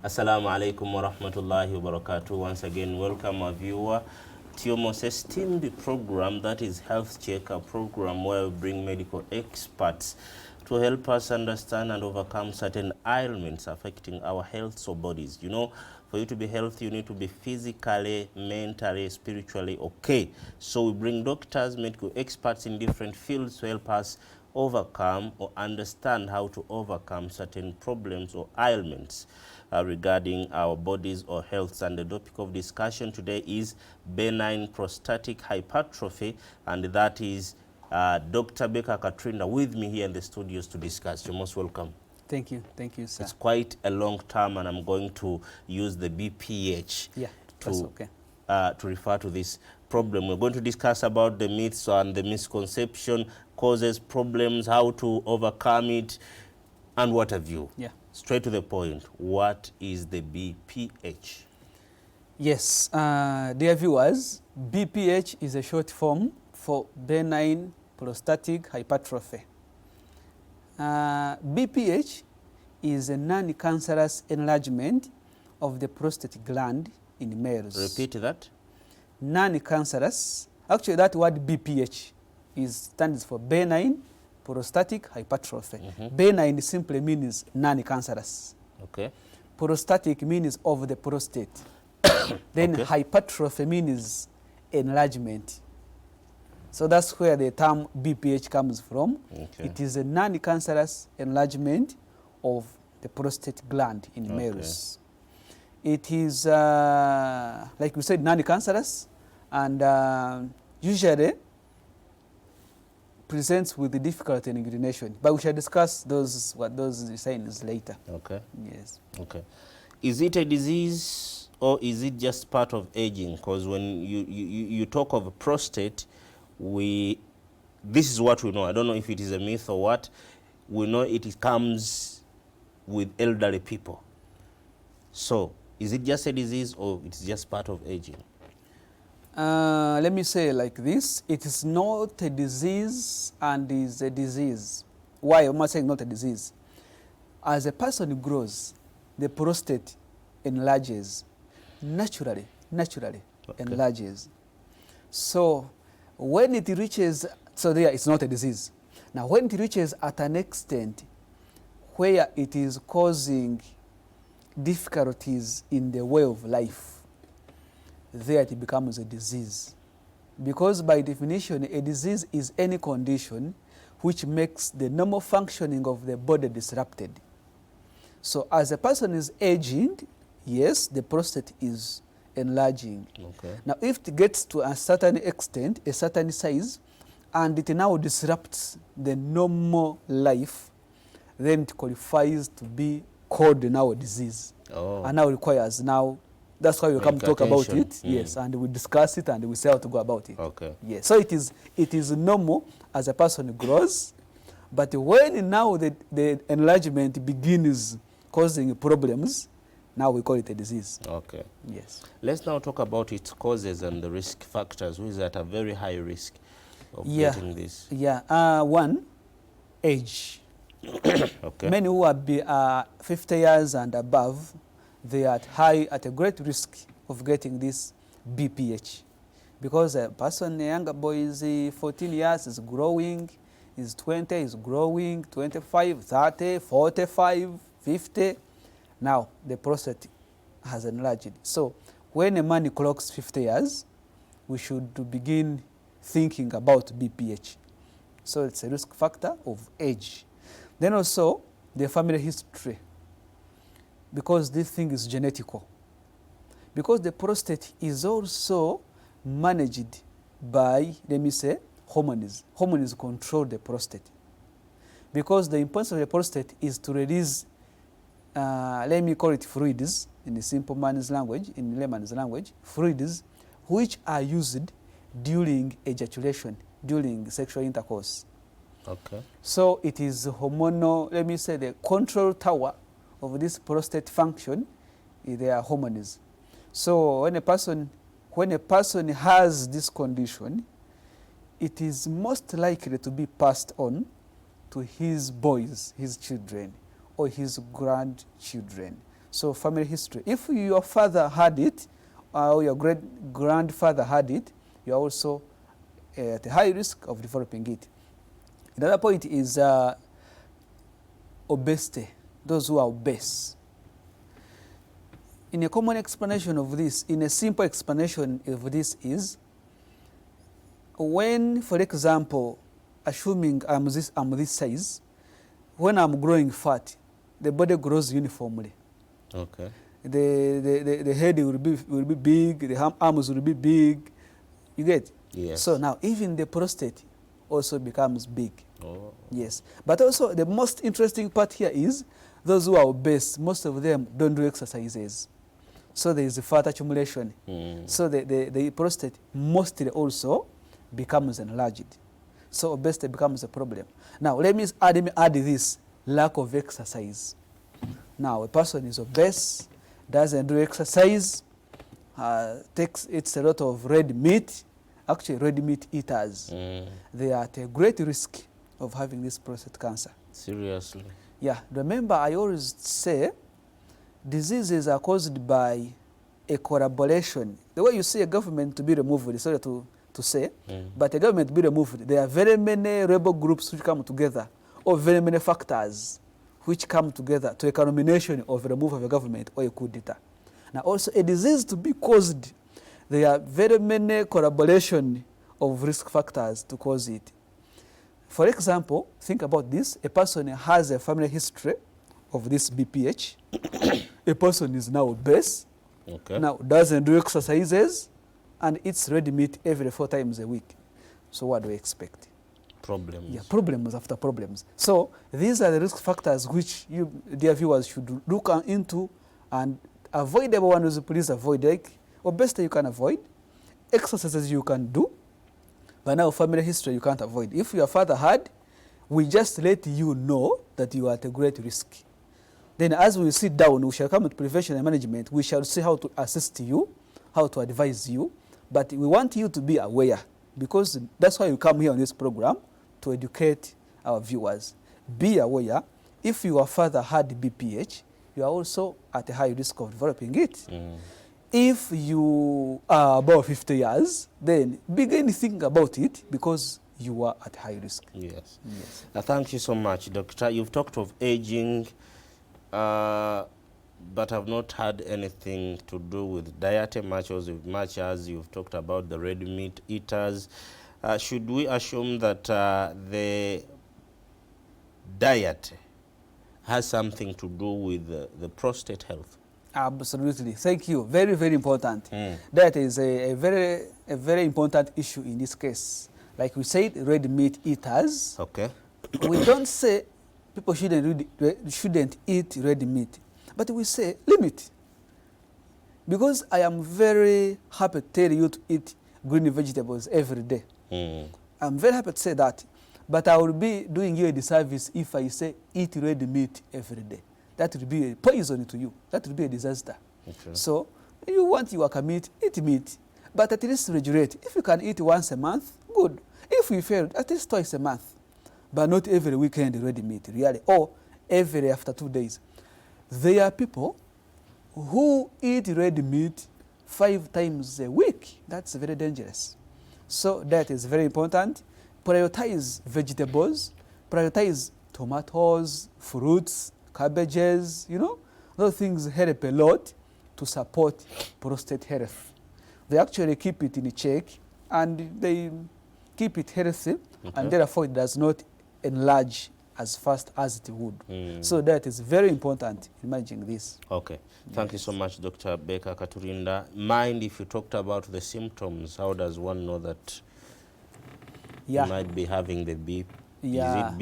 Assalamu alaikum wa rahmatullahi wa barakatuh. Once again, welcome our viewer to your most esteemed program, that is Health Check, a program where we bring medical experts to help us understand and overcome certain ailments affecting our health or bodies. You know, for you to be healthy, you need to be physically, mentally, spiritually okay. So we bring doctors, medical experts in different fields to help us overcome or understand how to overcome certain problems or ailments regarding our bodies or health. And the topic of discussion today is benign prostatic hypertrophy, and that is Dr. Becca Katrina with me here in the studios to discuss. You're most welcome. Thank you, sir. It's quite a long term, and I'm going to use the BPH to refer to this problem. We're going to discuss about the myths and the misconception, causes, problems, how to overcome it, and what have you. Yeah. Straight to the point, what is the BPH? Yes, dear viewers, BPH is a short form for benign prostatic hypertrophy. BPH is a non-cancerous enlargement of the prostate gland in males. Repeat that. Non-cancerous. Actually, that word BPH stands for benign prostatic hypertrophy. Benign simply means non-cancerous. Okay. Prostatic means of the prostate. Then hypertrophy means enlargement. So that's where the term BPH comes from. Okay. It is a non-cancerous enlargement of the prostate gland in males. It is, like we said, non-cancerous, and usually presents with the difficulty in urination. But we shall discuss those signs later. Okay. Yes. Okay. Is it a disease or is it just part of aging? Because when you talk of prostate, this is what we know. I don't know if it is a myth or what. We know it comes with elderly people. So is it just a disease or it's just part of aging? Let me say like this. It is not a disease and is a disease. Why am I saying not a disease? As a person grows, the prostate enlarges naturally enlarges. So when it reaches, it's not a disease. Now when it reaches at an extent where it is causing difficulties in the way of life, there it becomes a disease. Because by definition, a disease is any condition which makes the normal functioning of the body disrupted. So as a person is aging, yes, the prostate is enlarging. Okay. Now if it gets to a certain extent, a certain size, and it now disrupts the normal life, then it qualifies to be called now a disease. And now requires that's why we come to talk about it. Yes, and we discuss it and we say how to go about it. Okay. Yes. So it is normal as a person grows, but when now the enlargement begins causing problems, now we call it a disease. Okay. Yes. Let's now talk about its causes and the risk factors. Who is at a very high risk of getting this? Yeah. One, age. Okay. Many who are 50 years and above, they are at a great risk of getting this BPH. Because a person, a younger boy is 14 years, is growing, is 20, is growing, 25, 30, 45, 50. Now, the prostate has enlarged. So, when a man clocks 50 years, we should begin thinking about BPH. So, it's a risk factor of age. Then also, the family history, because this thing is genetical. Because the prostate is also managed by, let me say, hormones. Hormones control the prostate. Because the importance of the prostate is to release, let me call it fluids, in the simple man's language, in layman's language, fluids which are used during ejaculation, during sexual intercourse. Okay. So it is hormonal, let me say, the control tower of this prostate function, they are hormones. So when a person has this condition, it is most likely to be passed on to his boys, his children, or his grandchildren. So family history. If your father had it, or your great-grandfather had it, you are also at a high risk of developing it. Another point is obesity, those who are obese. In a common explanation of this, in a simple explanation of this is, when, for example, assuming I'm this size, when I'm growing fat, the body grows uniformly. Okay. The head will be big, the arms will be big. You get? Yes. So now even the prostate also becomes big. Oh. Yes. But also the most interesting part here is those who are obese, most of them don't do exercises. So there is a fat accumulation. So the prostate mostly also becomes enlarged. So obesity becomes a problem. Now let me add this, lack of exercise. Now a person is obese, doesn't do exercise, eats a lot of red meat. Actually, red meat eaters, they are at a great risk of having this prostate cancer. Seriously? Yeah. Remember, I always say diseases are caused by a collaboration. The way you see a government to be removed, sorry to say, but a government to be removed, there are very many rebel groups which come together, or very many factors which come together to a culmination of a removal of a government or a coup d'etat. Now also a disease to be caused, there are very many collaboration of risk factors to cause it. For example, think about this, a person has a family history of this BPH, a person is now obese, now doesn't do exercises, and eats red meat every 4 times a week. So what do we expect? Problems. Yeah, problems after problems. So these are the risk factors which you, dear viewers, should look into, and avoidable ones, please avoid. Like obesity you can avoid, exercises you can do, but now family history you can't avoid. If your father had, we just let you know that you are at a great risk. Then as we sit down, we shall come to prevention and management. We shall see how to assist you, how to advise you, but we want you to be aware, because that's why you come here on this program, to educate our viewers. Be aware, if your father had BPH, you are also at a high risk of developing it. If you are above 50 years, then begin thinking about it, because you are at high risk. Yes. Thank you so much, Doctor. You've talked of aging, but I've not had anything to do with diet much as you've talked about the red meat eaters. Should we assume that the diet has something to do with the prostate health? Absolutely. Thank you. Very, very important. That is a very important issue in this case. Like we said, red meat eaters. Okay. We don't say people shouldn't eat red meat, but we say limit. Because I am very happy to tell you to eat green vegetables every day. I'm very happy to say that, but I will be doing you a disservice if I say eat red meat every day. That will be a poison to you. That will be a disaster. Okay. So you want your meat, eat meat, but at least regulate. If you can eat once a month, good. If you fail, at least twice a month, but not every weekend red meat, really, or every after 2 days. There are people who eat red meat 5 times a week. That's very dangerous. So that is very important. Prioritize vegetables, prioritize tomatoes, fruits, cabbages, you know, those things help a lot to support prostate health. They actually keep it in check, and they keep it healthy, and therefore it does not enlarge as fast as it would. So that is very important in managing this. Okay. Thank you so much, Dr. Becca Katurinda. Mind if you talked about the symptoms, how does one know that you might be having the BP? Is it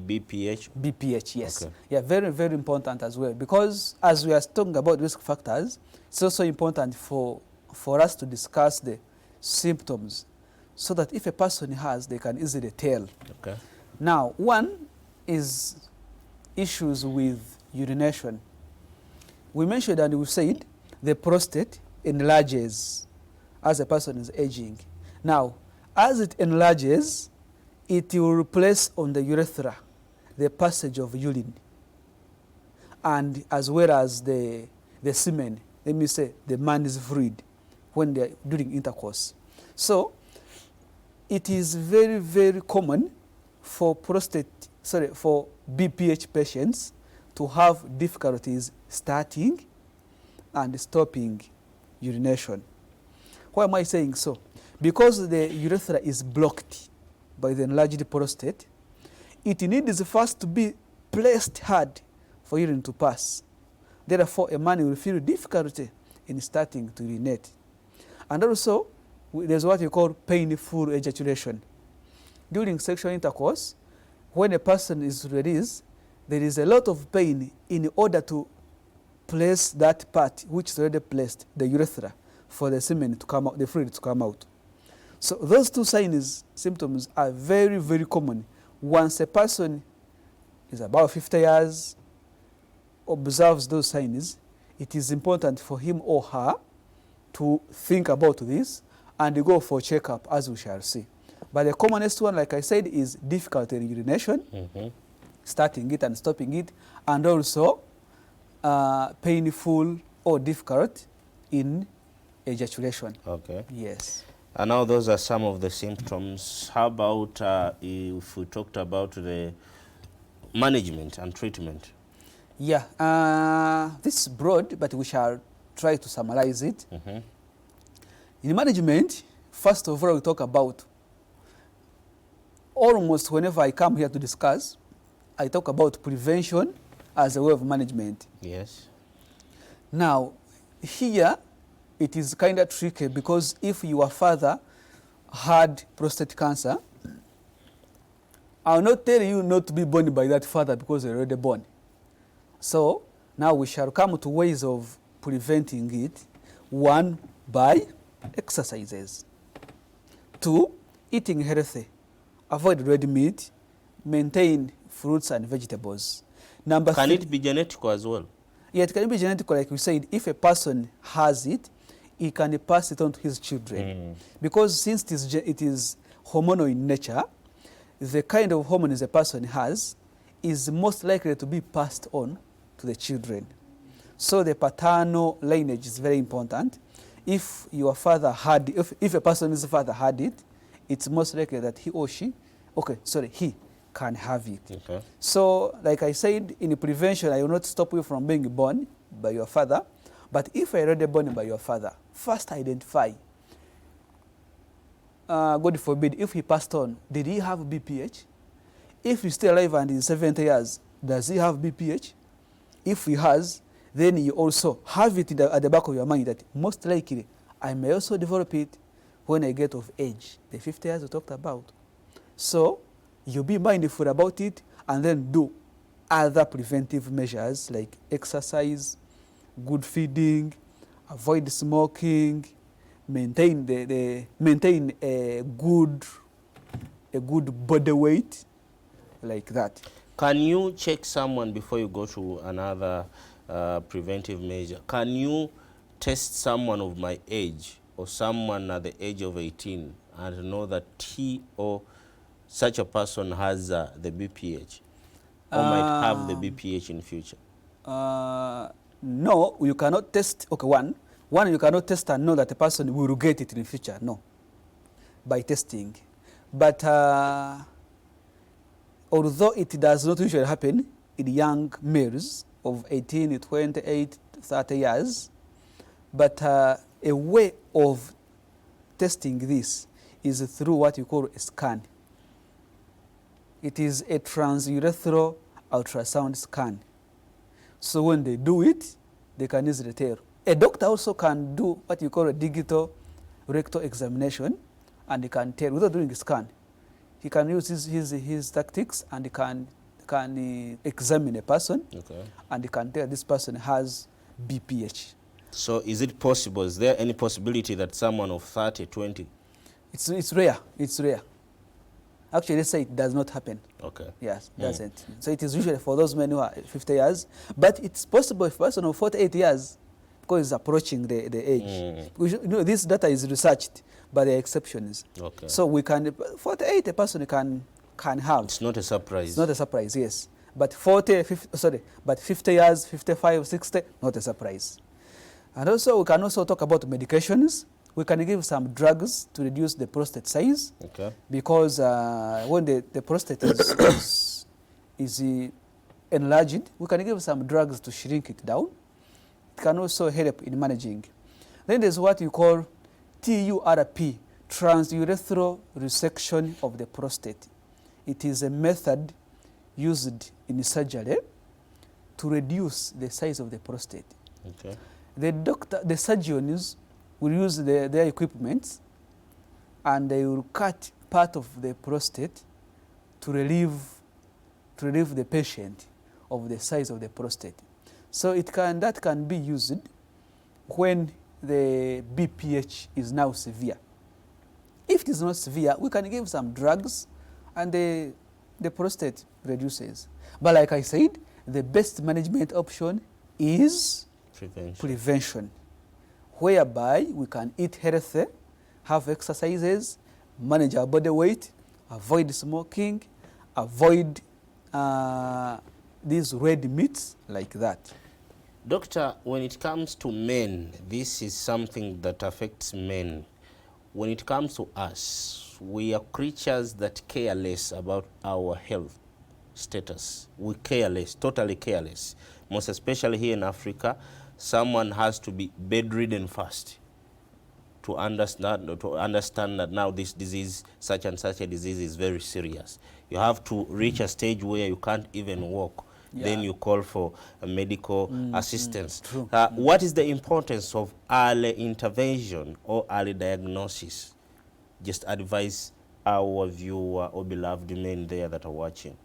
BPH? BPH, yes. Okay. Yeah, very, very important as well. Because as we are talking about risk factors, it's also important for us to discuss the symptoms, so that if a person has, they can easily tell. Okay. Now, one is issues with urination. We mentioned and we said the prostate enlarges as a person is aging. Now, as it enlarges, it will replace on the urethra the passage of urine. and as well as the semen, let me say the man's fluid, when they are during intercourse. So it is very, very common for for BPH patients to have difficulties starting and stopping urination. Why am I saying so? Because the urethra is blocked by the enlarged prostate, it needs first to be placed hard for urine to pass. Therefore, a man will feel difficulty in starting to urinate. And also, there's what you call painful ejaculation. During sexual intercourse, when a person is released, there is a lot of pain in order to place that part which is already placed, the urethra, for the semen to come out, the fluid to come out. So those two symptoms are very, very common. Once a person is about 50 years, observes those signs, it is important for him or her to think about this and go for checkup, as we shall see. But the commonest one, like I said, is difficulty in urination, starting it and stopping it, and also painful or difficult in ejaculation. Okay. Yes. And now those are some of the symptoms. How about if we talked about the management and treatment? Yeah, this is broad, but we shall try to summarize it. In management, first of all, we talk about, almost whenever I come here to discuss, I talk about prevention as a way of management. Yes. Now, here, it is kind of tricky, because if your father had prostate cancer, I will not tell you not to be born by that father because you're already born. So now we shall come to ways of preventing it. One, by exercises. Two, eating healthy. Avoid red meat. Maintain fruits and vegetables. Number Can three, it be genetic as well? yeah, it can be genetic, like we said. If a person has it, he can pass it on to his children. Because since it is hormonal in nature, the kind of hormones a person has is most likely to be passed on to the children. So the paternal lineage is very important. If your father had, if a person's father had it, it's most likely that he or she, he can have it. Okay. So, like I said, in prevention, I will not stop you from being born by your father. But if I already born by your father, first identify. God forbid, if he passed on, did he have BPH? If he's still alive and is 70 years, does he have BPH? If he has, then you also have it at the back of your mind that most likely I may also develop it when I get of age, the 50 years we talked about. So you be mindful about it and then do other preventive measures like exercise, good feeding, avoid smoking, maintain maintain a good body weight, like that. Can you check someone before you go to another preventive measure? Can you test someone of my age or someone at the age of 18 and know that he or such a person has the BPH or might have the BPH in future? No, you cannot test. Okay, one, you cannot test and know that a person will get it in the future. No, by testing. But although it does not usually happen in young males of 18, 28, 30 years, but a way of testing this is through what you call a scan. It is a transurethral ultrasound scan. So when they do it, they can easily tell. A doctor also can do what you call a digital rectal examination, and he can tell without doing a scan. He can use his tactics, and he can examine a person, and he can tell this person has BPH. So is it possible? Is there any possibility that someone of 30, 20? It's rare. It's rare. Actually, let's say it does not happen. Okay. Yes, doesn't. So it is usually for those men who are 50 years, but it's possible if a person of 48 years, because it's approaching the age. You know, this data is researched, but there are exceptions. Okay. So we can, 48, a person can have. It's not a surprise. It's not a surprise, yes. But 50 years, 55, 60, not a surprise. And also, we can also talk about medications. We can give some drugs to reduce the prostate size. Okay. Because when the prostate is enlarged, we can give some drugs to shrink it down. It can also help in managing. Then there's what you call TURP, transurethral resection of the prostate. It is a method used in surgery to reduce the size of the prostate. Okay. The surgeons will use their equipment, and they will cut part of the prostate to relieve the patient of the size of the prostate. So that can be used when the BPH is now severe. If it is not severe, we can give some drugs and the prostate reduces. But like I said, the best management option is prevention, whereby we can eat healthy, have exercises, manage our body weight, avoid smoking, avoid these red meats like that. Doctor, when it comes to men, this is something that affects men. When it comes to us, we are creatures that care less about our health status. We care less, totally careless. Most especially here in Africa, someone has to be bedridden first to understand that now this disease, such and such a disease, is very serious. You have to reach a stage where you can't even walk. Yeah. Then you call for a medical assistance. True. What is the importance of early intervention or early diagnosis? Just advise our viewer or beloved men there that are watching.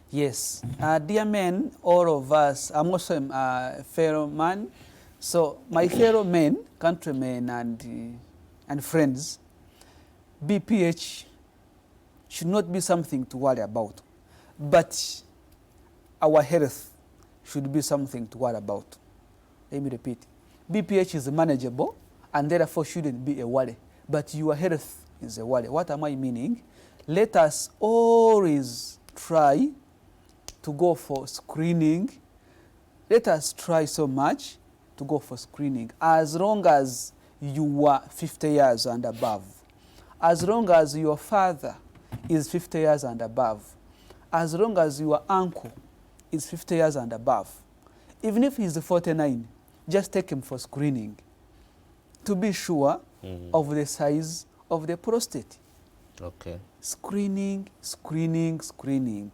Yes. Dear men, all of us, I'm also a fellow man. So my fellow men, countrymen and friends, BPH should not be something to worry about. But our health should be something to worry about. Let me repeat. BPH is manageable and therefore shouldn't be a worry. But your health is a worry. What am I meaning? Let us always try to go for screening. Let us try so much to go for screening as long as you are 50 years and above. As long as your father is 50 years and above. As long as your uncle is 50 years and above. Even if he's 49, just take him for screening to be sure of the size of the prostate. Okay. Screening, screening, screening.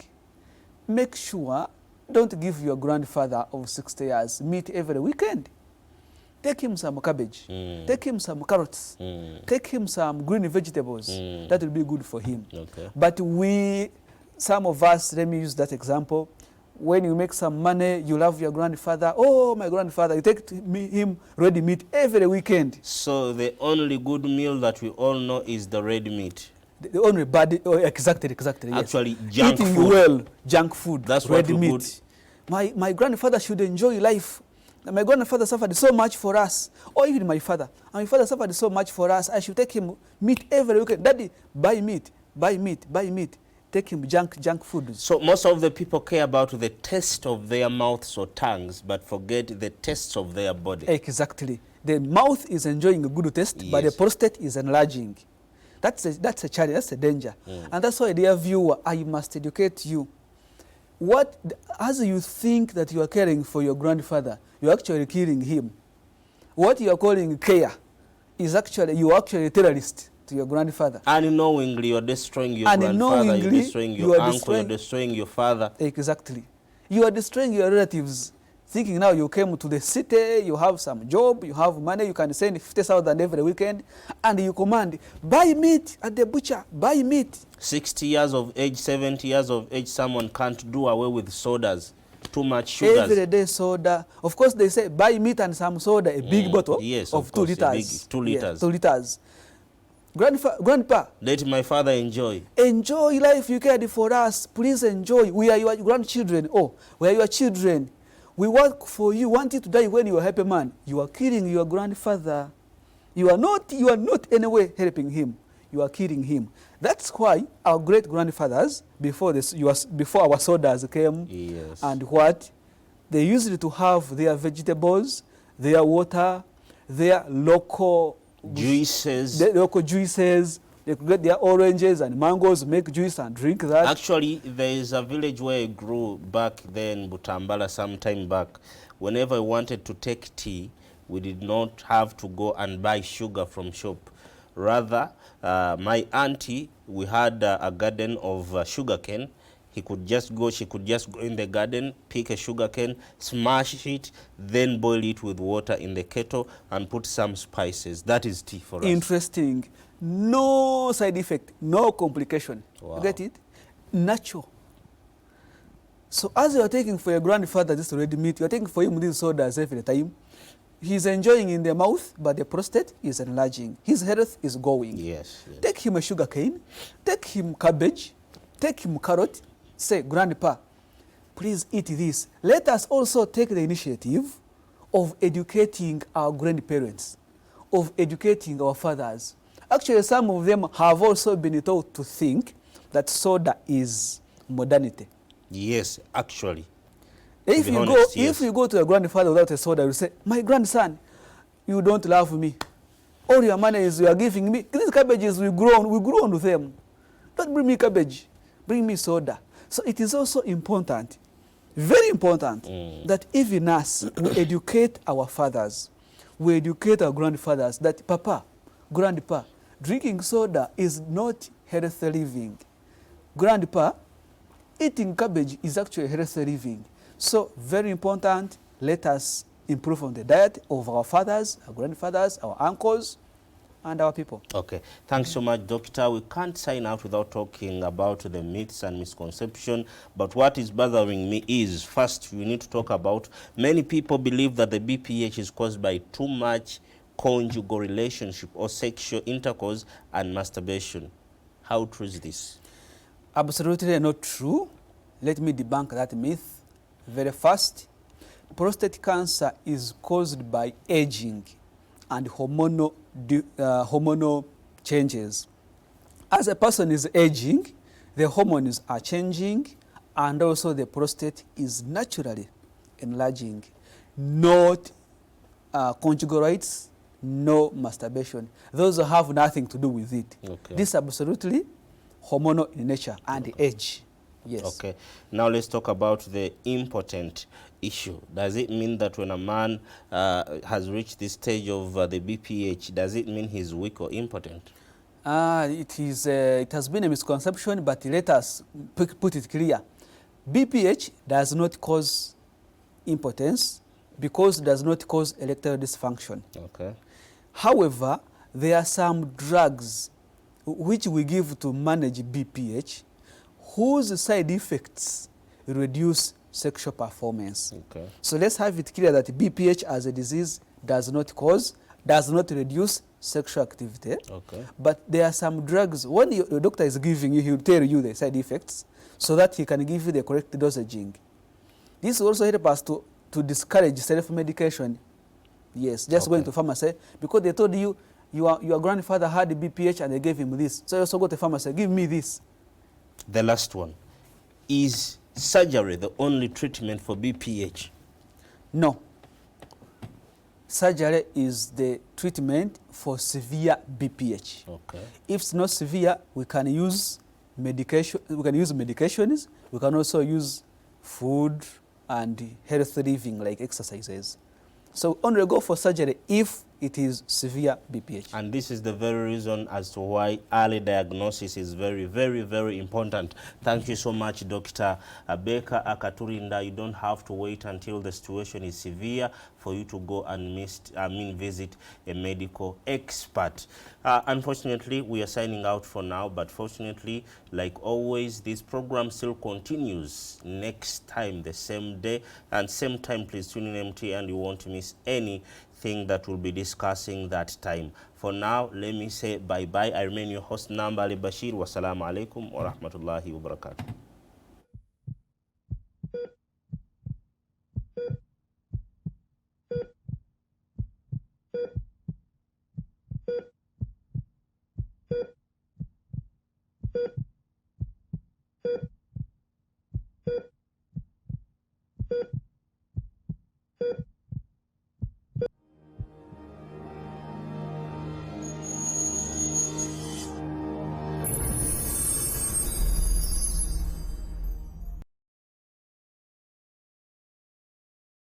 Make sure, don't give your grandfather of 60 years meat every weekend. Take him some cabbage. Take him some carrots. Take him some green vegetables. That will be good for him. Okay. But some of us, let me use that example. When you make some money, you love your grandfather. Oh, my grandfather, you take him ready meat every weekend. So the only good meal that we all know is the red meat. The only bad, exactly, actually, yes. Junk Eating food. Well, junk food, That's red what meat. My grandfather should enjoy life. My grandfather suffered so much for us. Or even my father. And my father suffered so much for us. I should take him meat every weekend. Daddy, buy meat, buy meat, buy meat. Take him junk food. So most of the people care about the taste of their mouths or tongues, but forget the taste of their body. Exactly. The mouth is enjoying a good taste, Yes. but the prostate is enlarging. That's a challenge, that's a danger. And that's why, dear viewer, I must educate you. As you think that you are caring for your grandfather, you're actually killing him. What you are calling care is actually, you are actually a terrorist to your grandfather. Unknowingly, you're destroying your grandfather, you're destroying your uncle, you're destroying your father. Exactly. You are destroying your relatives, thinking now you came to the city, you have some job, you have money, you can send 50,000 every weekend, and you command, buy meat at the butcher, buy meat. 60 years of age, 70 years of age, someone can't do away with sodas. Too much sugars. Every day soda. Of course, they say buy meat and some soda, a big bottle of 2 liters. 2 liters. 2 liters. Grandpa, let my father enjoy. Enjoy life you cared for us. Please enjoy. We are your grandchildren. Oh, we are your children. We work for you. Want you to die when you are a happy man. You are killing your grandfather. You are not anyway helping him. you are killing him. That's why our great grandfathers, before our sodas came, Yes. and what they used to have their vegetables, their water, their local Juices. the local juices. They could get their oranges and mangoes, make juice and drink that. Actually, there is a village where I grew back then, Butambala, some time back. Whenever I wanted to take tea, we did not have to go and buy sugar from shop. Rather, my auntie, we had a garden of sugarcane. She could just go in the garden, pick a sugarcane, smash it, then boil it with water in the kettle and put some spices. That is tea for us. Interesting. No side effect, no complication. Wow. You get it? Natural. So as you are taking for your grandfather this red meat, you are taking for him these sodas every time. He's enjoying in the mouth, but the prostate is enlarging. His health is going. Yes, yes. Take him a sugar cane, take him cabbage, take him carrot, say, Grandpa, please eat this. Let us also take the initiative of educating our grandparents, of educating our fathers. Actually, some of them have also been taught to think that soda is modernity. Yes, actually. If you go to your grandfather without a soda, you say, my grandson, you don't love me. All your money is you are giving me. These cabbages we grow on with them. Don't bring me cabbage, bring me soda. So it is also important, very important, that even us, we educate our fathers, we educate our grandfathers that, Papa, Grandpa, drinking soda is not healthy living. Grandpa, eating cabbage is actually healthy living. So very important, let us improve on the diet of our fathers, our grandfathers, our uncles, and our people. Okay. Thanks so much, Doctor. We can't sign out without talking about the myths and misconception. But what is bothering me is, first, we need to talk about, many people believe that the BPH is caused by too much conjugal relationship or sexual intercourse and masturbation. How true is this? Absolutely not true. Let me debunk that myth very fast. Prostate cancer is caused by aging and hormonal changes. As a person is aging, the hormones are changing, and also the prostate is naturally enlarging. Not conjugal rights, no masturbation. Those have nothing to do with it. Okay. This is absolutely hormonal in nature and age. Yes. Okay. Now let's talk about the impotent issue. Does it mean that when a man has reached this stage of the BPH, does it mean he's weak or impotent? It has been a misconception, but let us put it clear. BPH does not cause impotence because it does not cause erectile dysfunction. Okay. However, there are some drugs which we give to manage BPH whose side effects reduce sexual performance. Okay. So let's have it clear that BPH as a disease does not reduce sexual activity. Okay. But there are some drugs, when your doctor is giving you, he will tell you the side effects so that he can give you the correct dosaging. This will also help us to discourage self-medication. Yes, just going to pharmacy because they told you your grandfather had BPH and they gave him this. So you also go to pharmacy, give me this. The last one. Is surgery the only treatment for BPH? No. Surgery is the treatment for severe BPH. Okay. If it's not severe, we can use medication. We can use medications. We can also use food and healthy living like exercises. So only go for surgery if it is severe BPH. And this is the very reason as to why early diagnosis is very, very, very important. Thank you so much, Dr. Abeka Akaturinda. You don't have to wait until the situation is severe for you to go and visit a medical expert. Unfortunately, we are signing out for now, but fortunately, like always, this program still continues next time, the same day and same time. Please tune in MT and you won't miss anything that we'll be discussing that time. For now, let me say bye-bye. I remain your host, Namba Ali Bashir. Wassalamu alaikum wa rahmatullahi wa barakatuh.